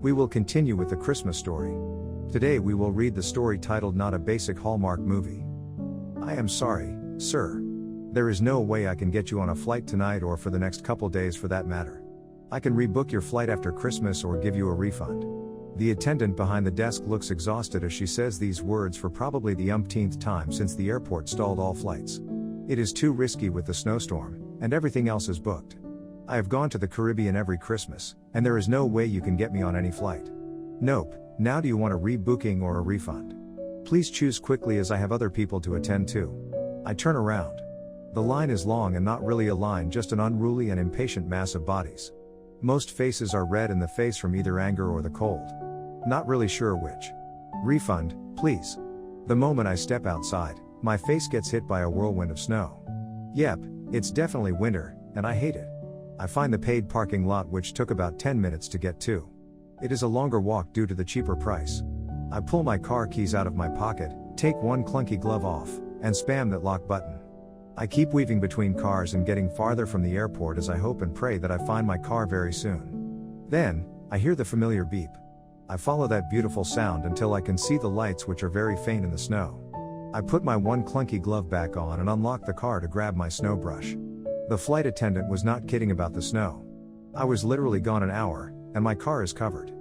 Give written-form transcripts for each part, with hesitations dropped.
We will continue with the Christmas story. Today we will read the story titled Not a Basic Hallmark Movie. I am sorry, sir. There is no way I can get you on a flight tonight or for the next couple days for that matter. I can rebook your flight after Christmas or give you a refund. The attendant behind the desk looks exhausted as she says these words for probably the umpteenth time since the airport stalled all flights. It is too risky with the snowstorm, and everything else is booked. I have gone to the Caribbean every Christmas, and there is no way you can get me on any flight. Nope. Now do you want a rebooking or a refund? Please choose quickly as I have other people to attend to. I turn around. The line is long and not really a line, just an unruly and impatient mass of bodies. Most faces are red in the face from either anger or the cold. Not really sure which. Refund, please. The moment I step outside, my face gets hit by a whirlwind of snow. Yep, it's definitely winter, and I hate it. I find the paid parking lot, which took about 10 minutes to get to. It is a longer walk due to the cheaper price. I pull my car keys out of my pocket, take one clunky glove off, and spam that lock button. I keep weaving between cars and getting farther from the airport as I hope and pray that I find my car very soon. Then, I hear the familiar beep. I follow that beautiful sound until I can see the lights, which are very faint in the snow. I put my one clunky glove back on and unlock the car to grab my snow brush. The flight attendant was not kidding about the snow. I was literally gone an hour, and my car is covered.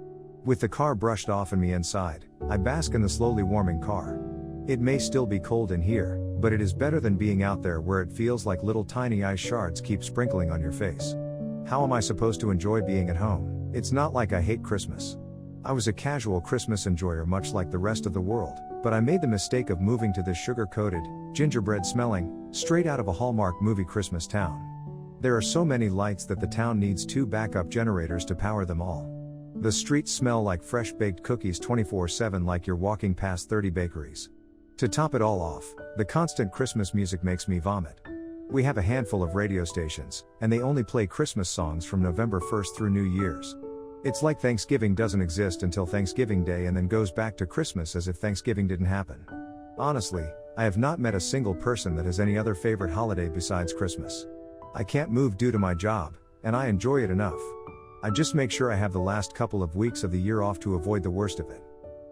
With the car brushed off and me inside, I bask in the slowly warming car. It may still be cold in here, but it is better than being out there where it feels like little tiny ice shards keep sprinkling on your face. How am I supposed to enjoy being at home? It's not like I hate Christmas. I was a casual Christmas enjoyer much like the rest of the world, but I made the mistake of moving to this sugar-coated, gingerbread smelling, straight out of a Hallmark movie Christmas town. There are so many lights that the town needs 2 backup generators to power them all. The streets smell like fresh baked cookies 24/7, like you're walking past 30 bakeries. To top it all off, the constant Christmas music makes me vomit. We have a handful of radio stations, and they only play Christmas songs from November 1st through New Year's. It's like Thanksgiving doesn't exist until Thanksgiving Day and then goes back to Christmas as if Thanksgiving didn't happen. Honestly, I have not met a single person that has any other favorite holiday besides Christmas. I can't move due to my job, and I enjoy it enough. I just make sure I have the last couple of weeks of the year off to avoid the worst of it.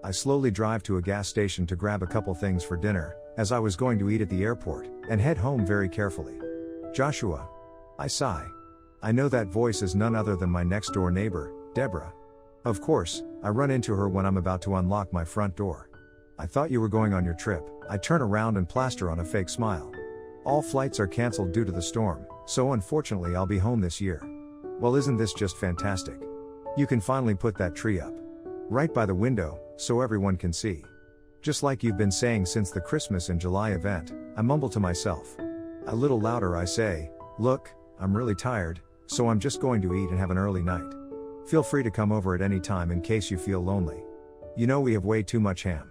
I slowly drive to a gas station to grab a couple things for dinner, as I was going to eat at the airport, and head home very carefully. Joshua. I sigh. I know that voice is none other than my next door neighbor, Deborah. Of course, I run into her when I'm about to unlock my front door. I thought you were going on your trip. I turn around and plaster on a fake smile. All flights are canceled due to the storm, so unfortunately I'll be home this year. Well, isn't this just fantastic? You can finally put that tree up. Right by the window, so everyone can see. Just like you've been saying since the Christmas in July event, I mumble to myself. A little louder I say, look, I'm really tired, so I'm just going to eat and have an early night. Feel free to come over at any time in case you feel lonely. You know we have way too much ham.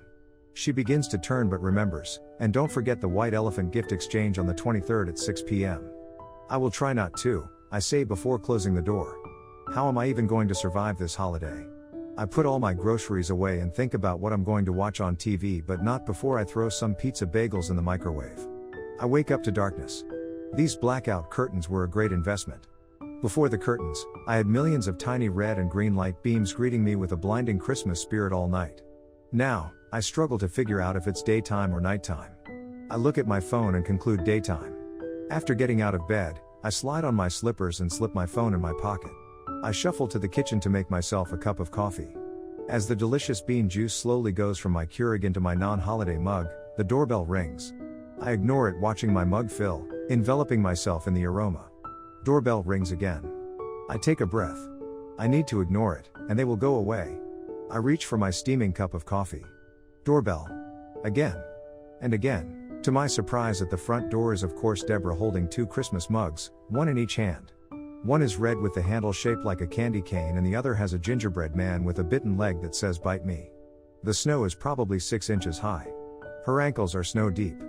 She begins to turn but remembers, and don't forget the white elephant gift exchange on the 23rd at 6 p.m. I will try not to, I say before closing the door. How am I even going to survive this holiday? I put all my groceries away and think about what I'm going to watch on TV, but not before I throw some pizza bagels in the microwave. I wake up to darkness. These blackout curtains were a great investment. Before the curtains, I had millions of tiny red and green light beams greeting me with a blinding Christmas spirit all night. Now, I struggle to figure out if it's daytime or nighttime. I look at my phone and conclude daytime. After getting out of bed, I slide on my slippers and slip my phone in my pocket. I shuffle to the kitchen to make myself a cup of coffee. As the delicious bean juice slowly goes from my Keurig into my non-holiday mug, the doorbell rings. I ignore it, watching my mug fill, enveloping myself in the aroma. Doorbell rings again. I take a breath. I need to ignore it, and they will go away. I reach for my steaming cup of coffee. Doorbell. Again. And again. To my surprise, at the front door is of course Deborah holding 2 Christmas mugs, one in each hand. One is red with the handle shaped like a candy cane, and the other has a gingerbread man with a bitten leg that says "Bite me." The snow is probably 6 inches high. Her ankles are snow deep.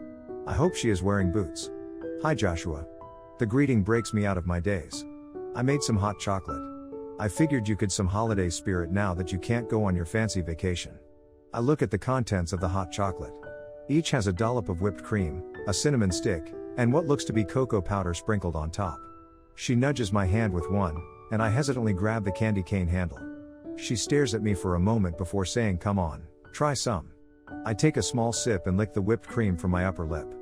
I hope she is wearing boots. Hi Joshua. The greeting breaks me out of my daze. I made some hot chocolate. I figured you could some holiday spirit now that you can't go on your fancy vacation. I look at the contents of the hot chocolate. Each has a dollop of whipped cream, a cinnamon stick, and what looks to be cocoa powder sprinkled on top. She nudges my hand with one, and I hesitantly grab the candy cane handle. She stares at me for a moment before saying, "Come on, try some." I take a small sip and lick the whipped cream from my upper lip.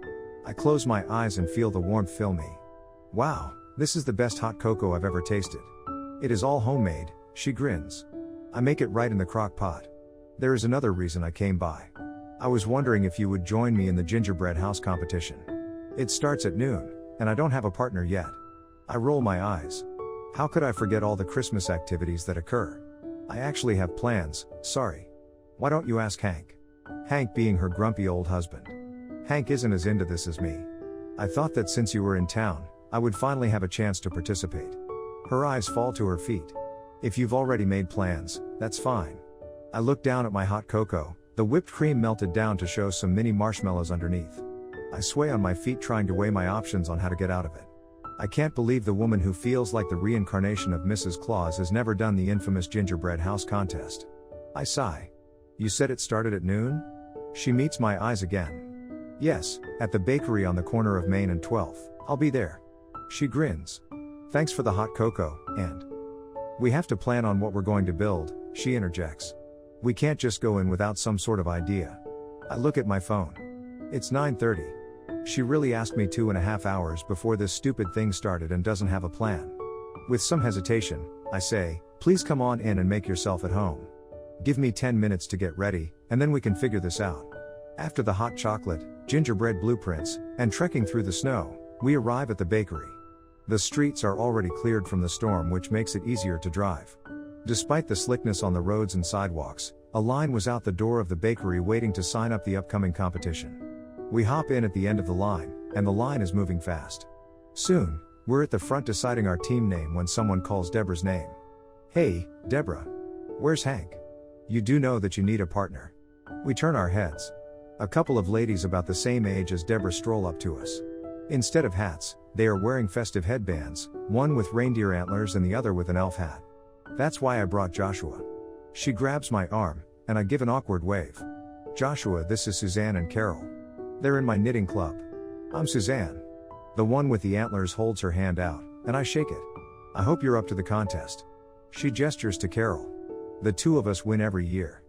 I close my eyes and feel the warmth fill me. Wow, this is the best hot cocoa I've ever tasted. It is all homemade, she grins. I make it right in the crock pot. There is another reason I came by. I was wondering if you would join me in the gingerbread house competition. It starts at noon, and I don't have a partner yet. I roll my eyes. How could I forget all the Christmas activities that occur? I actually have plans, sorry. Why don't you ask Hank? Hank being her grumpy old husband. Hank isn't as into this as me. I thought that since you were in town, I would finally have a chance to participate. Her eyes fall to her feet. If you've already made plans, that's fine. I look down at my hot cocoa, the whipped cream melted down to show some mini marshmallows underneath. I sway on my feet trying to weigh my options on how to get out of it. I can't believe the woman who feels like the reincarnation of Mrs. Claus has never done the infamous gingerbread house contest. I sigh. You said it started at noon? She meets my eyes again. Yes, at the bakery on the corner of Main and 12th, I'll be there. She grins. Thanks for the hot cocoa, and we have to plan on what we're going to build, she interjects. We can't just go in without some sort of idea. I look at my phone. It's 9:30. She really asked me 2.5 hours before this stupid thing started and doesn't have a plan. With some hesitation, I say, please come on in and make yourself at home. Give me 10 minutes to get ready, and then we can figure this out. After the hot chocolate, gingerbread blueprints, and trekking through the snow, we arrive at the bakery. The streets are already cleared from the storm, which makes it easier to drive. Despite the slickness on the roads and sidewalks, a line was out the door of the bakery waiting to sign up the upcoming competition. We hop in at the end of the line, and the line is moving fast. Soon, we're at the front deciding our team name when someone calls Deborah's name. Hey, Deborah. Where's Hank? You do know that you need a partner. We turn our heads. A couple of ladies about the same age as Deborah stroll up to us. Instead of hats, they are wearing festive headbands, one with reindeer antlers and the other with an elf hat. That's why I brought Joshua. She grabs my arm, and I give an awkward wave. Joshua, this is Suzanne and Carol. They're in my knitting club. I'm Suzanne. The one with the antlers holds her hand out, and I shake it. I hope you're up to the contest. She gestures to Carol. The two of us win every year.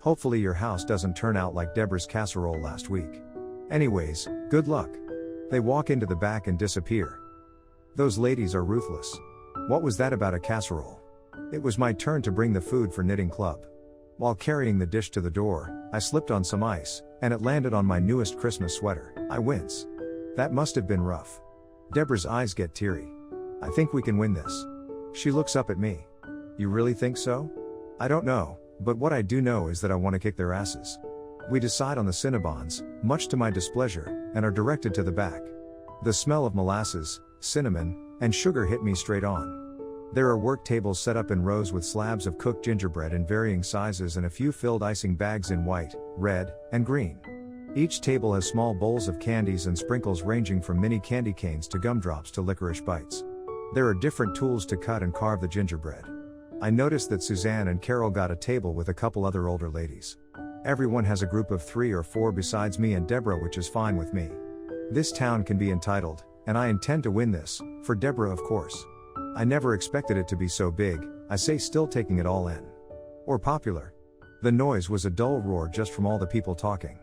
Hopefully your house doesn't turn out like Deborah's casserole last week. Anyways, good luck. They walk into the back and disappear. Those ladies are ruthless. What was that about a casserole? It was my turn to bring the food for knitting club. While carrying the dish to the door, I slipped on some ice, and it landed on my newest Christmas sweater. I wince. That must have been rough. Deborah's eyes get teary. I think we can win this. She looks up at me. You really think so? I don't know, but what I do know is that I want to kick their asses. We decide on the Cinnabons, much to my displeasure, and are directed to the back. The smell of molasses, cinnamon, and sugar hit me straight on. There are work tables set up in rows with slabs of cooked gingerbread in varying sizes and a few filled icing bags in white, red, and green. Each table has small bowls of candies and sprinkles ranging from mini candy canes to gumdrops to licorice bites. There are different tools to cut and carve the gingerbread. I noticed that Suzanne and Carol got a table with a couple other older ladies. Everyone has a group of 3 or 4 besides me and Deborah, which is fine with me. This town can be entitled, and I intend to win this, for Deborah of course. I never expected it to be so big, I say, still taking it all in. Or popular. The noise was a dull roar just from all the people talking.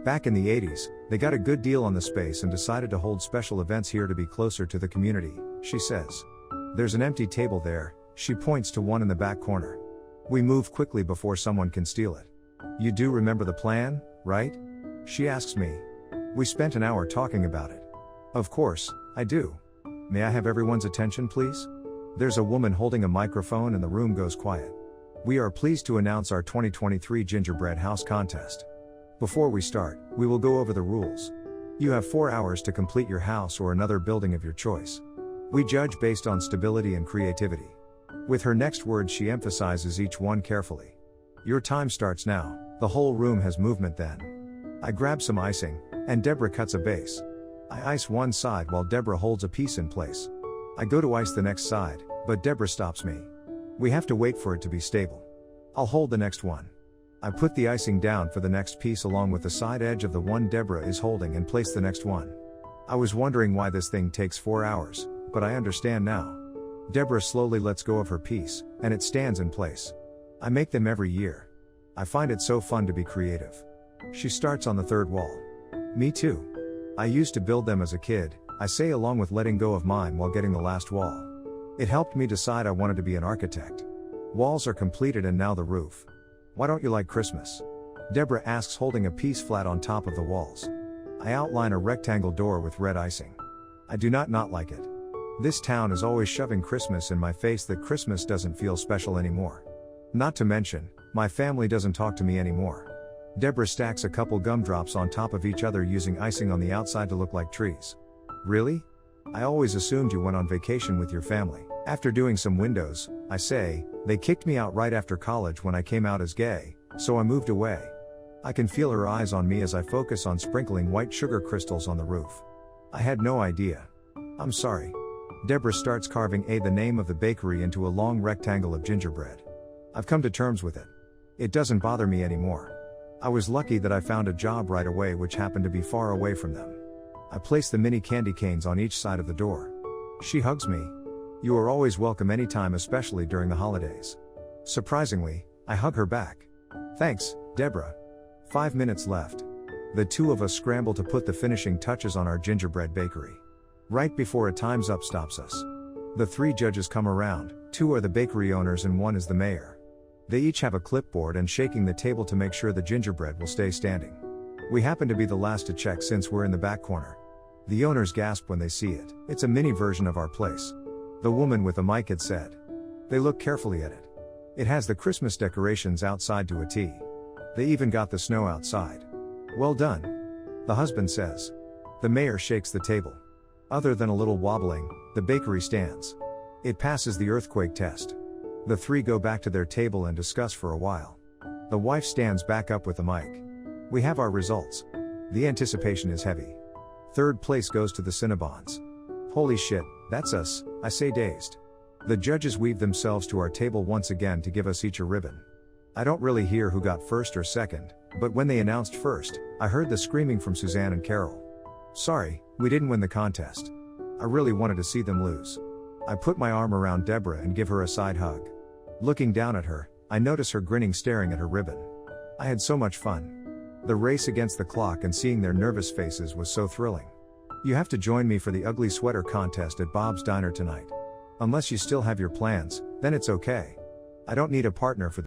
Back in the 80s, they got a good deal on the space and decided to hold special events here to be closer to the community, she says. There's an empty table there, she points to one in the back corner. We move quickly before someone can steal it. You do remember the plan, right? She asks me. We spent an hour talking about it. Of course, I do. May I have everyone's attention, please? There's a woman holding a microphone and the room goes quiet. We are pleased to announce our 2023 Gingerbread House Contest. Before we start, we will go over the rules. You have 4 hours to complete your house or another building of your choice. We judge based on stability and creativity. With her next words, she emphasizes each one carefully. Your time starts now. The whole room has movement then. I grab some icing, and Deborah cuts a base. I ice one side while Deborah holds a piece in place. I go to ice the next side, but Deborah stops me. We have to wait for it to be stable. I'll hold the next one. I put the icing down for the next piece along with the side edge of the one Deborah is holding and place the next one. I was wondering why this thing takes 4 hours, but I understand now. Deborah slowly lets go of her piece, and it stands in place. I make them every year. I find it so fun to be creative. She starts on the third wall. Me too. I used to build them as a kid, I say, along with letting go of mine while getting the last wall. It helped me decide I wanted to be an architect. Walls are completed and now the roof. Why don't you like Christmas? Deborah asks, holding a piece flat on top of the walls. I outline a rectangle door with red icing. I do not like it. This town is always shoving Christmas in my face, that Christmas doesn't feel special anymore. Not to mention, my family doesn't talk to me anymore. Deborah stacks a couple gumdrops on top of each other using icing on the outside to look like trees. Really? I always assumed you went on vacation with your family. After doing some windows, I say, they kicked me out right after college when I came out as gay, so I moved away. I can feel her eyes on me as I focus on sprinkling white sugar crystals on the roof. I had no idea. I'm sorry. Deborah starts carving the name of the bakery into a long rectangle of gingerbread. I've come to terms with it. It doesn't bother me anymore. I was lucky that I found a job right away which happened to be far away from them. I place the mini candy canes on each side of the door. She hugs me. You are always welcome anytime, especially during the holidays. Surprisingly, I hug her back. Thanks, Deborah. 5 minutes left. The two of us scramble to put the finishing touches on our gingerbread bakery. Right before a time's up stops us. The 3 judges come around, 2 are the bakery owners and 1 is the mayor. They each have a clipboard and shaking the table to make sure the gingerbread will stay standing. We happen to be the last to check since we're in the back corner. The owners gasp when they see it. It's a mini version of our place. The woman with the mic had said. They look carefully at it. It has the Christmas decorations outside to a T. They even got the snow outside. Well done. The husband says. The mayor shakes the table. Other than a little wobbling, the bakery stands. It passes the earthquake test. The 3 go back to their table and discuss for a while. The wife stands back up with the mic. We have our results. The anticipation is heavy. 3rd place goes to the Cinnabons. Holy shit, that's us, I say, dazed. The judges weave themselves to our table once again to give us each a ribbon. I don't really hear who got first or second, but when they announced first, I heard the screaming from Suzanne and Carol. Sorry, we didn't win the contest. I really wanted to see them lose. I put my arm around Deborah and give her a side hug. Looking down at her, I notice her grinning, staring at her ribbon. I had so much fun. The race against the clock and seeing their nervous faces was so thrilling. You have to join me for the ugly sweater contest at Bob's Diner tonight. Unless you still have your plans, then it's okay. I don't need a partner for